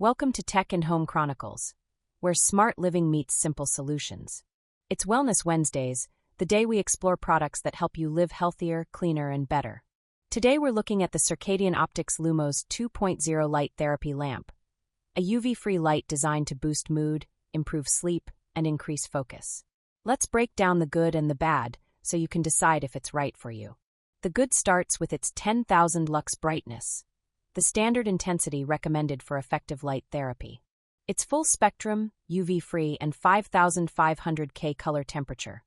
Welcome to Tech and Home Chronicles, where smart living meets simple solutions. It's Wellness Wednesdays, the day we explore products that help you live healthier, cleaner, and better. Today we're looking at the Circadian Optics Lumos 2.0 light therapy lamp, a UV-free light designed to boost mood, improve sleep, and increase focus. Let's break down the good and the bad so you can decide if it's right for you. The good starts with its 10,000 lux brightness, the standard intensity recommended for effective light therapy. Its full spectrum, UV-free, and 5,500 K color temperature,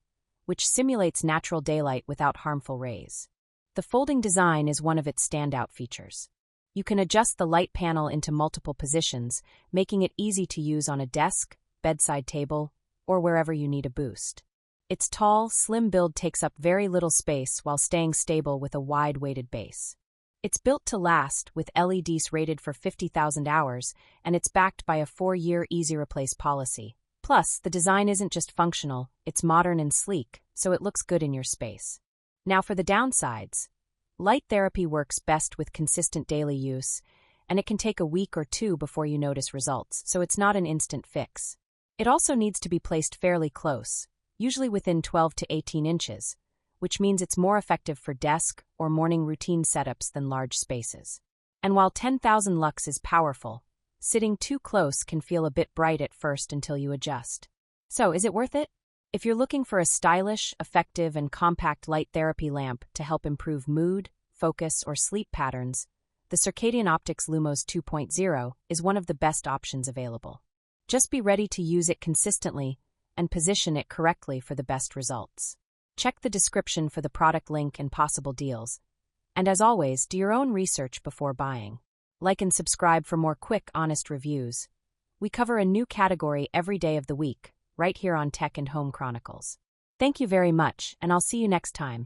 which simulates natural daylight without harmful rays. The folding design is one of its standout features. You can adjust the light panel into multiple positions, making it easy to use on a desk, bedside table, or wherever you need a boost. Its tall, slim build takes up very little space while staying stable with a wide-weighted base. It's built to last, with LEDs rated for 50,000 hours, and it's backed by a 4-year easy replace policy. Plus, the design isn't just functional, it's modern and sleek, so it looks good in your space. Now for the downsides. Light therapy works best with consistent daily use, and it can take a week or two before you notice results, so it's not an instant fix. It also needs to be placed fairly close, usually within 12 to 18 inches, which means it's more effective for desk or morning routine setups than large spaces. And while 10,000 lux is powerful, sitting too close can feel a bit bright at first until you adjust. So, is it worth it? If you're looking for a stylish, effective, and compact light therapy lamp to help improve mood, focus, or sleep patterns, the Circadian Optics Lumos 2.0 is one of the best options available. Just be ready to use it consistently and position it correctly for the best results. Check the description for the product link and possible deals. And as always, do your own research before buying. Like and subscribe for more quick, honest reviews. We cover a new category every day of the week, right here on Tech and Home Chronicles. Thank you very much, and I'll see you next time.